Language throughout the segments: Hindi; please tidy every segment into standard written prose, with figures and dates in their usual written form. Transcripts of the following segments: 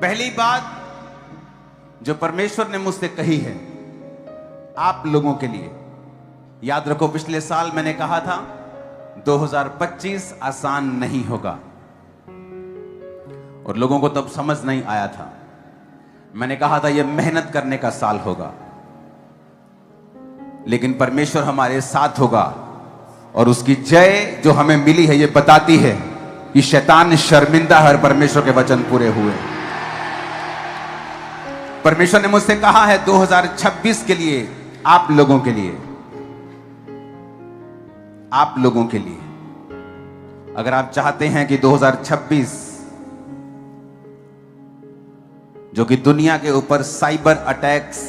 पहली बात जो परमेश्वर ने मुझसे कही है आप लोगों के लिए, याद रखो पिछले साल मैंने कहा था 2025 आसान नहीं होगा और लोगों को तब समझ नहीं आया था। मैंने कहा था यह मेहनत करने का साल होगा, लेकिन परमेश्वर हमारे साथ होगा और उसकी जय जो हमें मिली है यह बताती है कि शैतान शर्मिंदा है और परमेश्वर के वचन पूरे हुए। परमेश्वर ने मुझसे कहा है 2026 के लिए, आप लोगों के लिए, आप लोगों के लिए, अगर आप चाहते हैं कि 2026 जो कि दुनिया के ऊपर साइबर अटैक्स,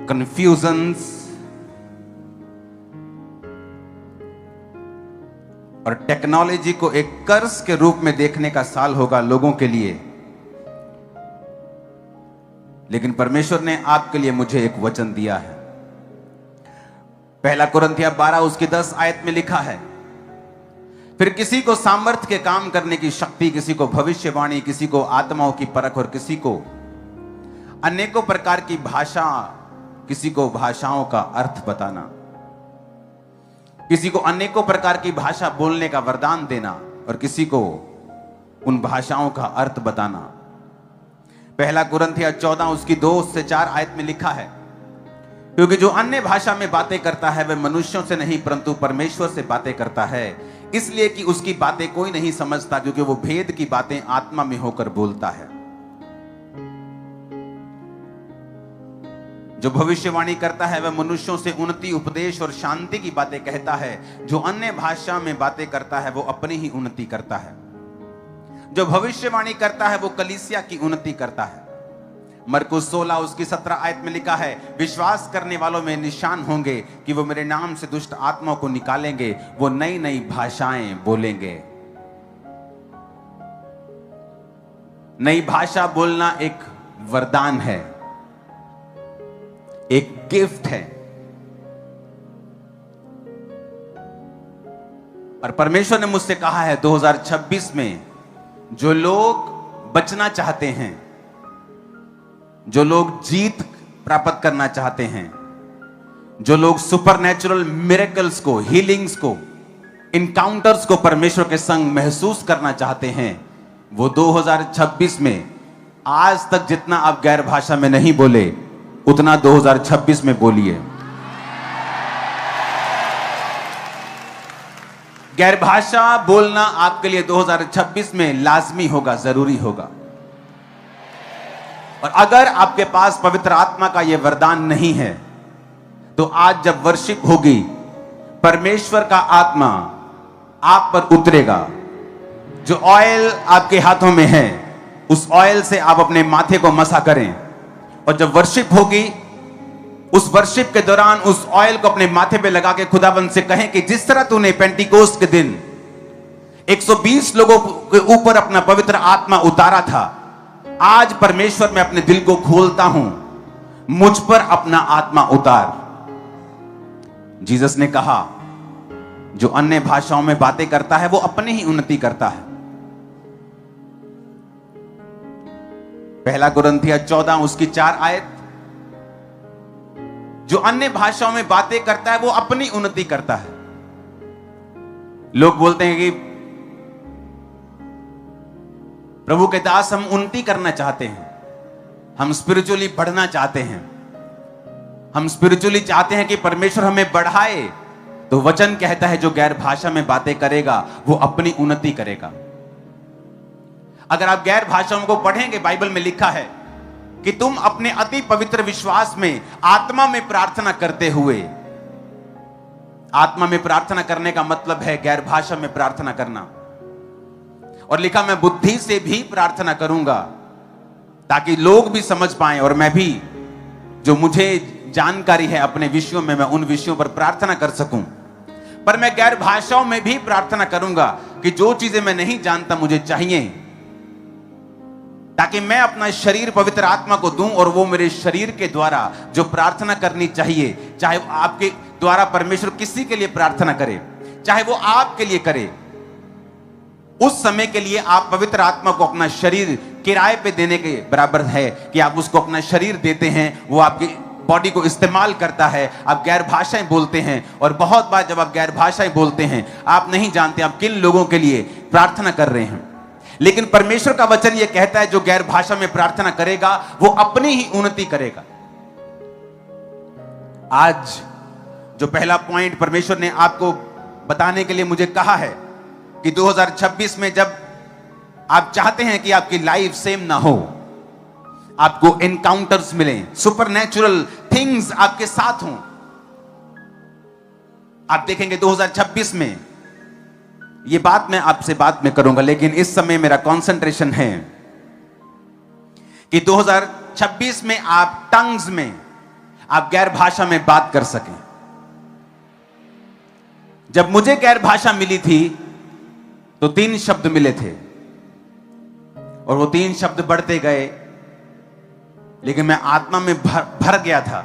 कंफ्यूजन्स और टेक्नोलॉजी को एक कर्स के रूप में देखने का साल होगा लोगों के लिए, लेकिन परमेश्वर ने आपके लिए मुझे एक वचन दिया है। पहला कुरिन्थियों 12 उसकी 10 आयत में लिखा है, फिर किसी को सामर्थ्य के काम करने की शक्ति, किसी को भविष्यवाणी, किसी को आत्माओं की परख और किसी को अनेकों प्रकार की भाषा, किसी को भाषाओं का अर्थ बताना, किसी को अनेकों प्रकार की भाषा बोलने का वरदान देना और किसी को उन भाषाओं का अर्थ बताना। पहला कुरिन्थियों 14 उसकी 2 से 4 आयत में लिखा है, क्योंकि जो अन्य भाषा में बातें करता है वह मनुष्यों से नहीं परंतु परमेश्वर से बातें करता है, इसलिए कि उसकी बातें कोई नहीं समझता, क्योंकि वो भेद की बातें आत्मा में होकर बोलता है। जो भविष्यवाणी करता है वह मनुष्यों से उन्नति, उपदेश और शांति की बातें कहता है। जो अन्य भाषा में बातें करता है वो अपनी ही उन्नति करता है। जो भविष्यवाणी करता है वो कलीसिया की उन्नति करता है। मरकुस 16 उसकी 17 आयत में लिखा है, विश्वास करने वालों में निशान होंगे कि वो मेरे नाम से दुष्ट आत्माओं को निकालेंगे, वो नई नई भाषाएं बोलेंगे। नई भाषा बोलना एक वरदान है, एक गिफ्ट है, और परमेश्वर ने मुझसे कहा है 2026 में जो लोग बचना चाहते हैं, जो लोग जीत प्राप्त करना चाहते हैं, जो लोग सुपरनैचुरल मिरेकल्स को, हीलिंग्स को, इनकाउंटर्स को परमेश्वर के संग महसूस करना चाहते हैं, वो 2026 में आज तक जितना आप गैर भाषा में नहीं बोले उतना 2026 में बोलिए। गैर भाषा बोलना आपके लिए 2026 में लाजमी होगा, जरूरी होगा। और अगर आपके पास पवित्र आत्मा का यह वरदान नहीं है तो आज जब वर्शिप होगी परमेश्वर का आत्मा आप पर उतरेगा। जो ऑयल आपके हाथों में है उस ऑयल से आप अपने माथे को मसा करें, और जब वर्शिप होगी उस वर्शिप के दौरान उस ऑयल को अपने माथे पे लगा के खुदावंद से कहें कि जिस तरह तूने पेंटिकोस्ट के दिन 120 लोगों के ऊपर अपना पवित्र आत्मा उतारा था, आज परमेश्वर मैं अपने दिल को खोलता हूं, मुझ पर अपना आत्मा उतार। जीसस ने कहा जो अन्य भाषाओं में बातें करता है वो अपनी ही उन्नति करता है। पहला कुरिन्थियों 14 उसकी 4 आयत, जो अन्य भाषाओं में बातें करता है वो अपनी उन्नति करता है। लोग बोलते हैं कि प्रभु के दास हम उन्नति करना चाहते हैं, हम स्पिरिचुअली बढ़ना चाहते हैं, हम स्पिरिचुअली चाहते हैं कि परमेश्वर हमें बढ़ाए। तो वचन कहता है जो गैर भाषा में बातें करेगा वो अपनी उन्नति करेगा। अगर आप गैर भाषाओं को पढ़ेंगे, बाइबल में लिखा है कि तुम अपने अति पवित्र विश्वास में आत्मा में प्रार्थना करते हुए, आत्मा में प्रार्थना करने का मतलब है गैर भाषा में प्रार्थना करना। और लिखा मैं बुद्धि से भी प्रार्थना करूंगा ताकि लोग भी समझ पाएं और मैं भी जो मुझे जानकारी है अपने विषयों में मैं उन विषयों पर प्रार्थना कर सकूं। पर मैं गैर भाषाओं में भी प्रार्थना करूंगा कि जो चीजें मैं नहीं जानता मुझे चाहिए, ताकि मैं अपना शरीर पवित्र आत्मा को दूं और वो मेरे शरीर के द्वारा जो प्रार्थना करनी चाहिए, चाहे वो आपके द्वारा परमेश्वर किसी के लिए प्रार्थना करे, चाहे वो आपके लिए करे, उस समय के लिए आप पवित्र आत्मा को अपना शरीर किराए पे देने के बराबर है कि आप उसको अपना शरीर देते हैं, वो आपकी बॉडी को इस्तेमाल करता है। आप गैर भाषाएं बोलते हैं, और बहुत बार जब आप गैर भाषाएं बोलते हैं आप नहीं जानते आप किन लोगों के लिए प्रार्थना कर रहे हैं। लेकिन परमेश्वर का वचन यह कहता है जो गैर भाषा में प्रार्थना करेगा वो अपनी ही उन्नति करेगा। आज जो पहला पॉइंट परमेश्वर ने आपको बताने के लिए मुझे कहा है कि 2026 में जब आप चाहते हैं कि आपकी लाइफ सेम ना हो, आपको एनकाउंटर्स मिलें, सुपरनैचुरल थिंग्स आपके साथ हों, आप देखेंगे 2026 में, ये बात मैं आपसे बाद में करूंगा, लेकिन इस समय मेरा कंसंट्रेशन है कि 2026 में आप टंग्स में, आप गैर भाषा में बात कर सकें। जब मुझे गैर भाषा मिली थी तो 3 शब्द मिले थे, और वो 3 शब्द बढ़ते गए, लेकिन मैं आत्मा में भर गया था।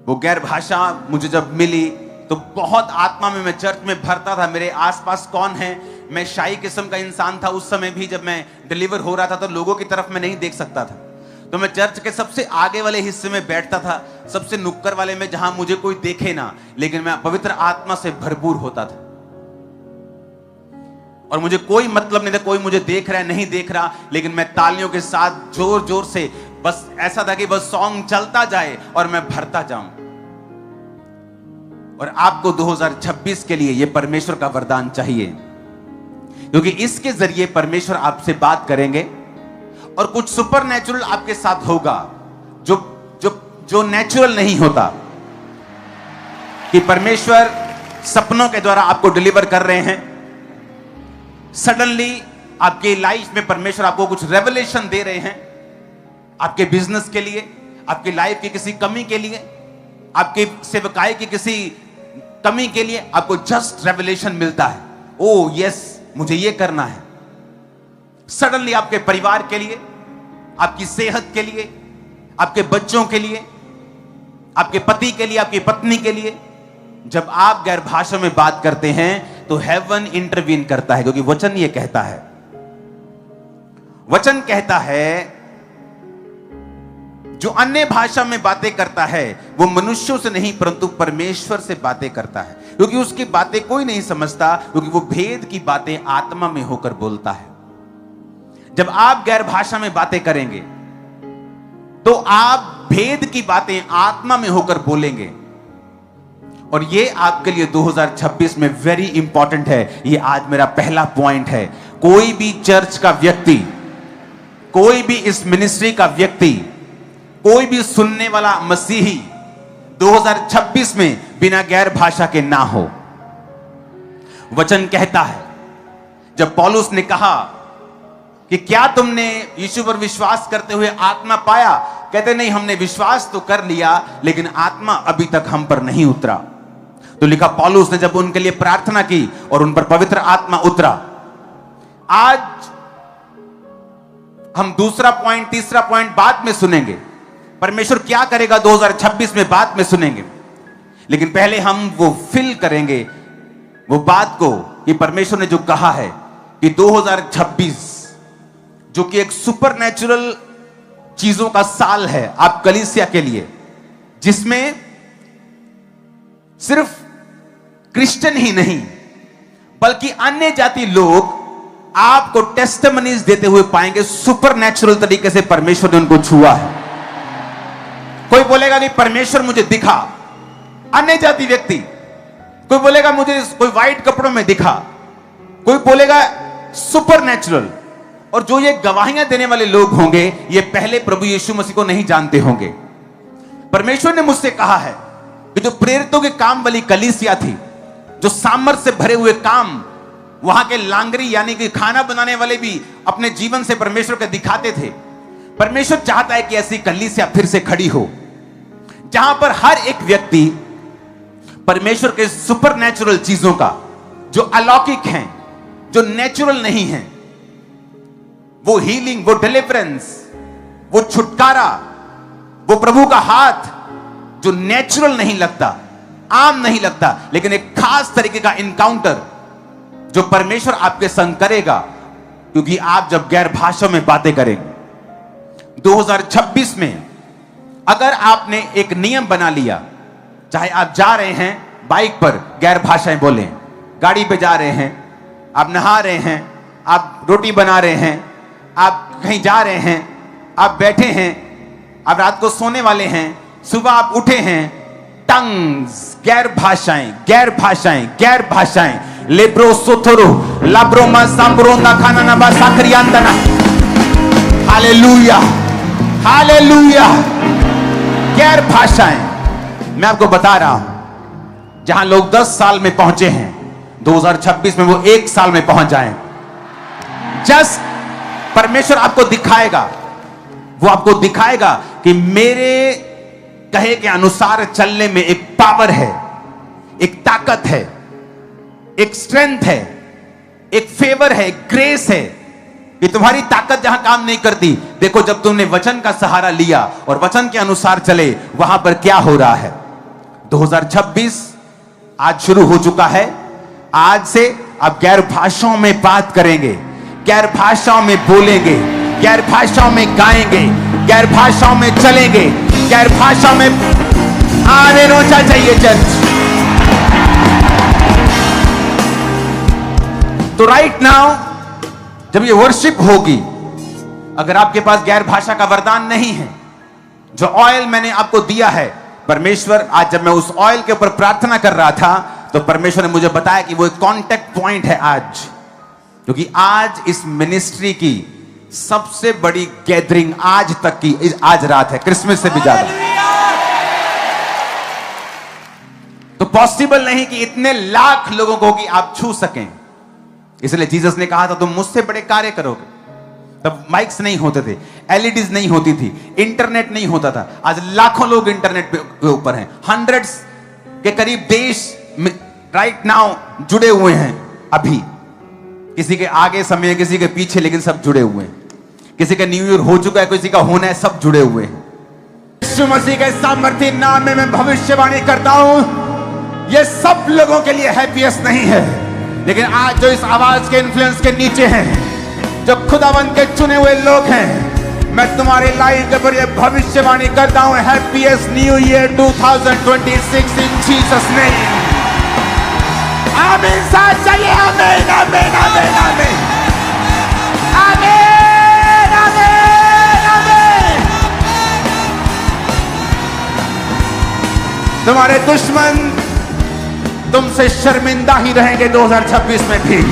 वो गैर भाषा मुझे जब मिली तो बहुत आत्मा में, मैं चर्च में भरता था। मेरे आसपास कौन है, मैं शाई किस्म का इंसान था उस समय भी। जब मैं डिलीवर हो रहा था तो लोगों की तरफ मैं नहीं देख सकता था, तो मैं चर्च के सबसे आगे वाले हिस्से में बैठता था, सबसे नुक्कड़ वाले में, जहां मुझे कोई देखे ना, लेकिन मैं पवित्र आत्मा से भरपूर होता था और मुझे कोई मतलब नहीं था कोई मुझे देख रहा है नहीं देख रहा, लेकिन मैं तालियों के साथ जोर जोर से, बस ऐसा था कि बस सॉन्ग चलता जाए और मैं भरता जाऊं। और आपको 2026 के लिए यह परमेश्वर का वरदान चाहिए, क्योंकि इसके जरिए परमेश्वर आपसे बात करेंगे और कुछ सुपरनैचुरल आपके साथ होगा जो जो जो नेचुरल नहीं होता। कि परमेश्वर सपनों के द्वारा आपको डिलीवर कर रहे हैं, सडनली आपके लाइफ में परमेश्वर आपको कुछ रेवलेशन दे रहे हैं, आपके बिजनेस के लिए, आपकी लाइफ की किसी कमी के लिए, आपकी सेवकाई की किसी कमी के लिए आपको जस्ट रेवलेशन मिलता है। ओ यस, मुझे ये करना है। सडनली आपके परिवार के लिए, आपकी सेहत के लिए, आपके बच्चों के लिए, आपके पति के लिए, आपकी पत्नी के लिए, जब आप गैर भाषा में बात करते हैं तो हेवन इंटरवीन करता है, क्योंकि वचन ये कहता है, वचन कहता है जो अन्य भाषा में बातें करता है वो मनुष्यों से नहीं परंतु परमेश्वर से बातें करता है, क्योंकि उसकी बातें कोई नहीं समझता, क्योंकि वो भेद की बातें आत्मा में होकर बोलता है। जब आप गैर भाषा में बातें करेंगे तो आप भेद की बातें आत्मा में होकर बोलेंगे, और ये आपके लिए 2026 में वेरी इंपॉर्टेंट है। ये आज मेरा पहला पॉइंट है। कोई भी चर्च का व्यक्ति, कोई भी इस मिनिस्ट्री का व्यक्ति, कोई भी सुनने वाला मसीही 2026 में बिना गैर भाषा के ना हो। वचन कहता है, जब पौलुस ने कहा कि क्या तुमने यीशु पर विश्वास करते हुए आत्मा पाया, कहते नहीं, हमने विश्वास तो कर लिया लेकिन आत्मा अभी तक हम पर नहीं उतरा। तो लिखा, पौलुस ने जब उनके लिए प्रार्थना की और उन पर पवित्र आत्मा उतरा। आज हम दूसरा पॉइंट, तीसरा पॉइंट बाद में सुनेंगे, परमेश्वर क्या करेगा 2026 में बाद में सुनेंगे, लेकिन पहले हम वो फील करेंगे वो बात को कि परमेश्वर ने जो कहा है कि 2026 जो कि एक सुपरनैचुरल चीजों का साल है आप कलीसिया के लिए, जिसमें सिर्फ क्रिश्चियन ही नहीं बल्कि अन्य जाति लोग आपको टेस्टिमनीज देते हुए पाएंगे, सुपरनैचुरल तरीके से परमेश्वर ने उनको छुआ है। कोई बोलेगा कि परमेश्वर मुझे दिखा, अन्य जाति व्यक्ति, कोई बोलेगा मुझे कोई व्हाइट कपड़ों में दिखा, कोई बोलेगा सुपरनैचुरल। और जो ये गवाहियां देने वाले लोग होंगे ये पहले प्रभु यीशु मसीह को नहीं जानते होंगे। परमेश्वर ने मुझसे कहा है कि जो प्रेरितों के काम वाली कलीसिया थी, जो सामर्थ से भरे हुए काम, वहां के लांगरी यानी कि खाना बनाने वाले भी अपने जीवन से परमेश्वर को दिखाते थे। परमेश्वर चाहता है कि ऐसी कलीसिया फिर से खड़ी हो, जहां पर हर एक व्यक्ति परमेश्वर के सुपरनैचुरल चीजों का, जो अलौकिक हैं, जो नेचुरल नहीं हैं, वो हीलिंग, वो डिलीवरेंस, वो छुटकारा, वो प्रभु का हाथ जो नेचुरल नहीं लगता, आम नहीं लगता, लेकिन एक खास तरीके का इनकाउंटर जो परमेश्वर आपके संग करेगा, क्योंकि आप जब गैर भाषा में बातें करेंगे। 2026 में अगर आपने एक नियम बना लिया, चाहे आप जा रहे हैं बाइक पर गैर भाषाएं बोलें, गाड़ी पे जा रहे हैं, आप नहा रहे हैं, आप रोटी बना रहे हैं, आप कहीं जा रहे हैं, आप बैठे हैं, आप रात को सोने वाले हैं, सुबह आप उठे हैं, टंग्स, गैर भाषाएं, गैर भाषाएं, गैर भाषाएं, लेब्रो सोथोरो लाब्रोमा सांब्रोना खाना ना बासाखरियांदना। Hallelujah, hallelujah. गैर भाषाएं, मैं आपको बता रहा हूं, जहां लोग 10 साल में पहुंचे हैं, 2026 में वो 1 साल में पहुंच जाएं। जस्ट परमेश्वर आपको दिखाएगा, वो आपको दिखाएगा कि मेरे कहे के अनुसार चलने में एक पावर है, एक ताकत है, एक स्ट्रेंथ है, एक फेवर है, एक ग्रेस है, कि तुम्हारी ताकत जहां काम नहीं करती, देखो जब तुमने वचन का सहारा लिया और वचन के अनुसार चले, वहां पर क्या हो रहा है। 2026 आज शुरू हो चुका है। आज से आप गैर भाषाओं में बात करेंगे, गैर भाषाओं में बोलेंगे, गैर भाषाओं में गाएंगे, गैर भाषाओं में चलेंगे, गैर भाषाओं में आने रोचा चाहिए चर्च। तो राइट नाउ जब ये वर्शिप होगी, अगर आपके पास गैर भाषा का वरदान नहीं है, जो ऑयल मैंने आपको दिया है, परमेश्वर आज जब मैं उस ऑयल के ऊपर प्रार्थना कर रहा था, तो परमेश्वर ने मुझे बताया कि वो एक कांटेक्ट पॉइंट है आज, क्योंकि आज इस मिनिस्ट्री की सबसे बड़ी गैदरिंग आज तक की आज रात है, क्रिसमस से भी ज्यादा। तो पॉसिबल नहीं कि इतने लाख लोगों को कि आप छू सकें, इसलिए जीसस ने कहा था तुम मुझसे बड़े कार्य करोगे। तब माइक्स नहीं होते थे, एलईडीज नहीं होती थी, इंटरनेट नहीं होता था। आज लाखों लोग इंटरनेट के ऊपर हैं, हंड्रेड्स के करीब देश में राइट नाउ जुड़े हुए हैं। अभी किसी के आगे समय है, किसी के पीछे, लेकिन सब जुड़े हुए हैं। किसी का न्यू ईयर हो चुका है, किसी का होना है, सब जुड़े हुए हैं। यीशु मसीह के सामर्थ्य नाम में मैं भविष्यवाणी करता हूं, ये सब लोगों के लिए हैप्पीएस्ट नहीं है, लेकिन आज जो इस आवाज के इन्फ्लुएंस के नीचे हैं, जो खुदावन के चुने हुए लोग हैं, मैं तुम्हारी लाइफ के ऊपर ये भविष्यवाणी करता हूं, हैप्पीएस्ट न्यू ईयर 2026 इन जीसस नेम। आमीन। साथ चलिए, आमीन, आमीन, आमीन, आमीन, आमीन, आमीन, आमीन। तुम्हारे दुश्मन तुमसे शर्मिंदा ही रहेंगे 2026 में भी।